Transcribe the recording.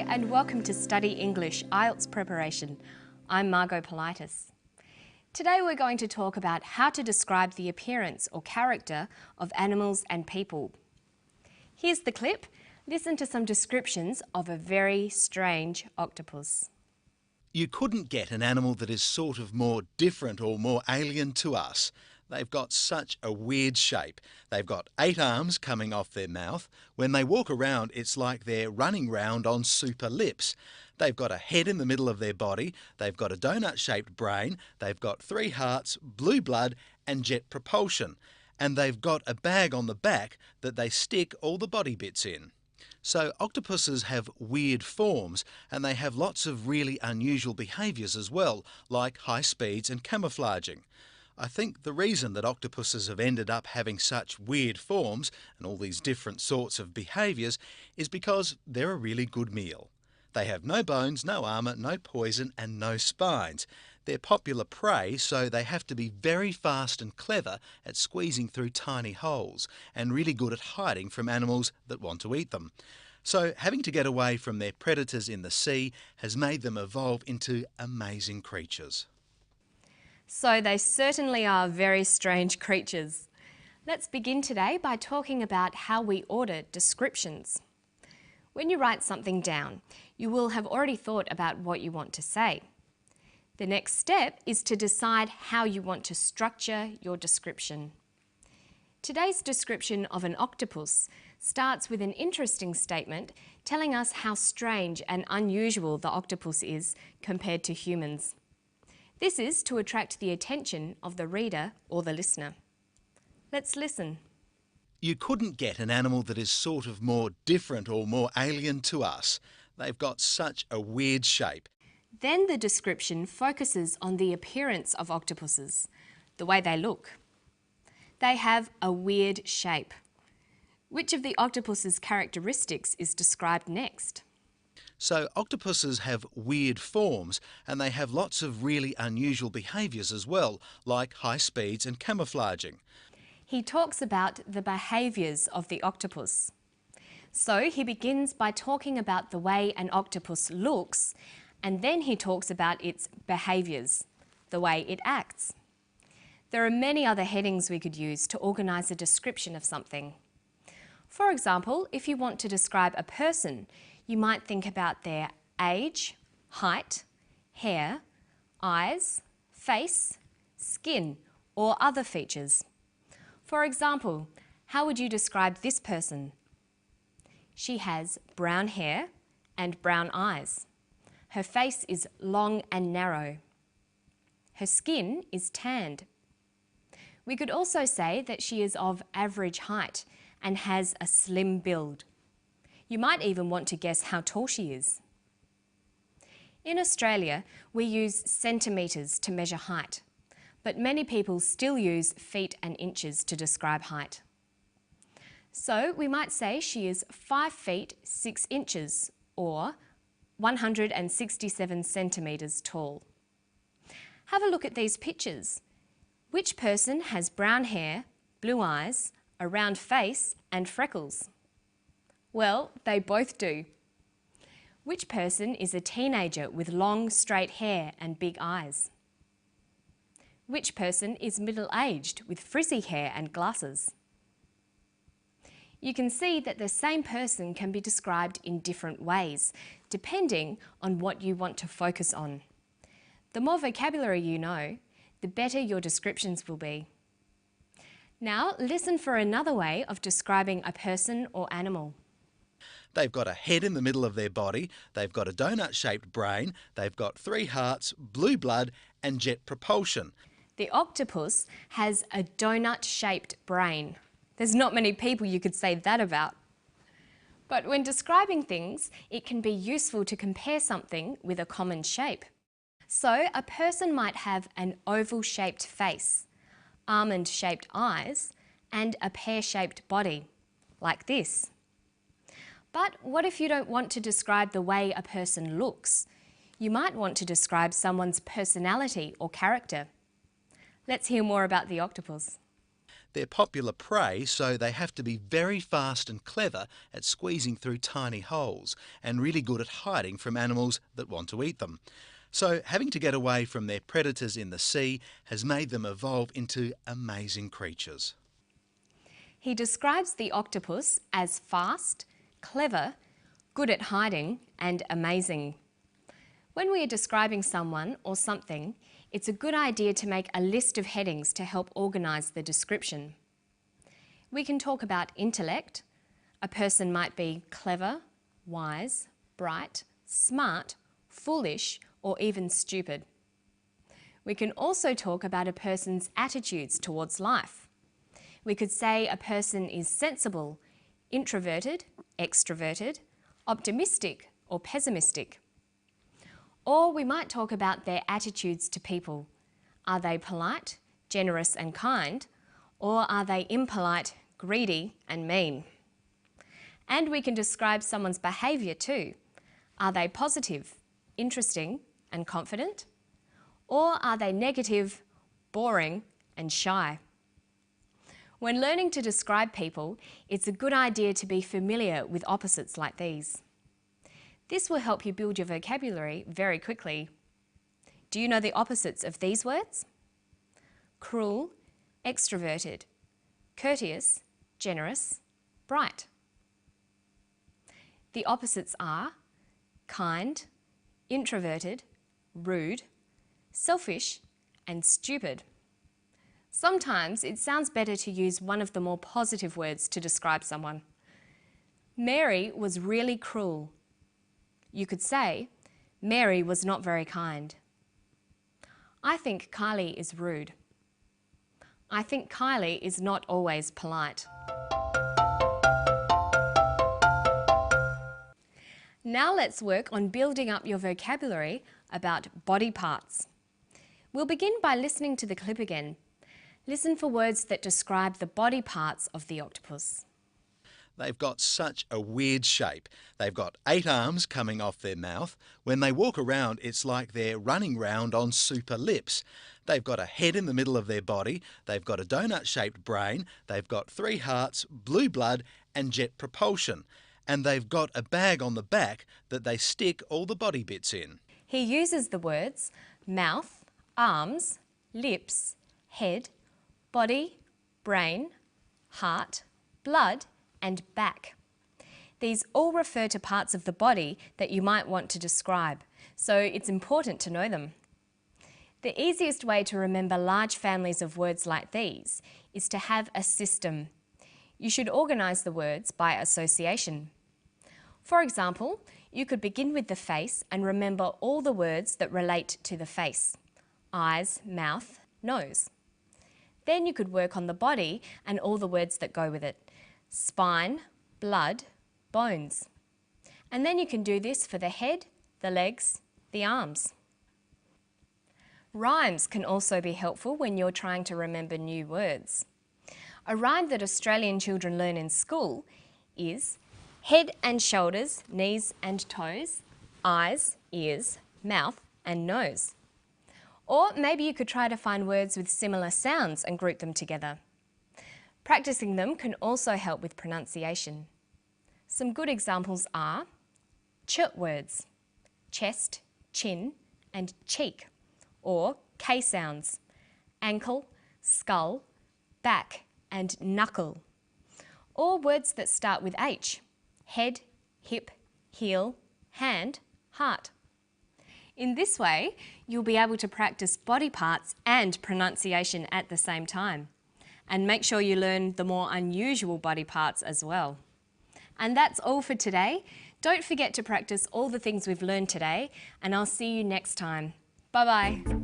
and welcome to Study English IELTS Preparation. I'm Margot Politis. Today we're going to talk about how to describe the appearance or character of animals and people. Here's the clip. Listen to some descriptions of a very strange octopus. You couldn't get an animal that is sort of more different or more alien to us. They've got such a weird shape. They've got 8 arms coming off their mouth. When they walk around, it's like they're running round on super lips. They've got a head in the middle of their body. They've got a donut-shaped brain. They've got 3 hearts, blue blood and jet propulsion. And they've got a bag on the back that they stick all the body bits in. So octopuses have weird forms and they have lots of really unusual behaviours as well, like high speeds and camouflaging. I think the reason that octopuses have ended up having such weird forms and all these different sorts of behaviours is because they're a really good meal. They have no bones, no armour, no poison and no spines. They're popular prey, so they have to be very fast and clever at squeezing through tiny holes and really good at hiding from animals that want to eat them. So having to get away from their predators in the sea has made them evolve into amazing creatures. So they certainly are very strange creatures. Let's begin today by talking about how we order descriptions. When you write something down, you will have already thought about what you want to say. The next step is to decide how you want to structure your description. Today's description of an octopus starts with an interesting statement telling us how strange and unusual the octopus is compared to humans. This is to attract the attention of the reader or the listener. Let's listen. You couldn't get an animal that is sort of more different or more alien to us. They've got such a weird shape. Then the description focuses on the appearance of octopuses, the way they look. They have a weird shape. Which of the octopus's characteristics is described next? So octopuses have weird forms and they have lots of really unusual behaviours as well, like high speeds and camouflaging. He talks about the behaviours of the octopus. So he begins by talking about the way an octopus looks, and then he talks about its behaviours, the way it acts. There are many other headings we could use to organise a description of something. For example, if you want to describe a person, you might think about their age, height, hair, eyes, face, skin, or other features. For example, how would you describe this person? She has brown hair and brown eyes. Her face is long and narrow. Her skin is tanned. We could also say that she is of average height and has a slim build. You might even want to guess how tall she is. In Australia, we use centimetres to measure height, but many people still use feet and inches to describe height. So we might say she is 5 feet 6 inches or 167 centimetres tall. Have a look at these pictures. Which person has brown hair, blue eyes, a round face and freckles? Well, they both do. Which person is a teenager with long, straight hair and big eyes? Which person is middle-aged with frizzy hair and glasses? You can see that the same person can be described in different ways, depending on what you want to focus on. The more vocabulary you know, the better your descriptions will be. Now, listen for another way of describing a person or animal. They've got a head in the middle of their body, they've got a donut-shaped brain, they've got 3 hearts, blue blood and jet propulsion. The octopus has a donut-shaped brain. There's not many people you could say that about. But when describing things, it can be useful to compare something with a common shape. So a person might have an oval-shaped face, almond-shaped eyes and a pear-shaped body, like this. But what if you don't want to describe the way a person looks? You might want to describe someone's personality or character. Let's hear more about the octopus. They're popular prey, so they have to be very fast and clever at squeezing through tiny holes and really good at hiding from animals that want to eat them. So having to get away from their predators in the sea has made them evolve into amazing creatures. He describes the octopus as fast, clever, good at hiding, and amazing. When we are describing someone or something, it's a good idea to make a list of headings to help organise the description. We can talk about intellect. A person might be clever, wise, bright, smart, foolish, or even stupid. We can also talk about a person's attitudes towards life. We could say a person is sensible, introverted, extroverted, optimistic, or pessimistic. Or we might talk about their attitudes to people. Are they polite, generous and kind, or are they impolite, greedy and mean? And we can describe someone's behaviour too. Are they positive, interesting and confident? Or are they negative, boring and shy? When learning to describe people, it's a good idea to be familiar with opposites like these. This will help you build your vocabulary very quickly. Do you know the opposites of these words? Cruel, extroverted, courteous, generous, bright. The opposites are kind, introverted, rude, selfish, and stupid. Sometimes it sounds better to use one of the more positive words to describe someone. Mary was really cruel. You could say, Mary was not very kind. I think Kylie is rude. I think Kylie is not always polite. Now let's work on building up your vocabulary about body parts. We'll begin by listening to the clip again. Listen for words that describe the body parts of the octopus. They've got such a weird shape. They've got 8 arms coming off their mouth. When they walk around, it's like they're running round on super lips. They've got a head in the middle of their body. They've got a donut-shaped brain. They've got 3 hearts, blue blood and jet propulsion. And they've got a bag on the back that they stick all the body bits in. He uses the words mouth, arms, lips, head, body, brain, heart, blood and back. These all refer to parts of the body that you might want to describe, so it's important to know them. The easiest way to remember large families of words like these is to have a system. You should organise the words by association. For example, you could begin with the face and remember all the words that relate to the face: eyes, mouth, nose. Then you could work on the body and all the words that go with it: spine, blood, bones. And then you can do this for the head, the legs, the arms. Rhymes can also be helpful when you're trying to remember new words. A rhyme that Australian children learn in school is head and shoulders, knees and toes, eyes, ears, mouth and nose. Or maybe you could try to find words with similar sounds and group them together. Practicing them can also help with pronunciation. Some good examples are ch words, chest, chin and cheek, or K sounds, ankle, skull, back and knuckle. Or words that start with H, head, hip, heel, hand, heart. In this way, you'll be able to practice body parts and pronunciation at the same time. And make sure you learn the more unusual body parts as well. And that's all for today. Don't forget to practice all the things we've learned today, and I'll see you next time. Bye-bye.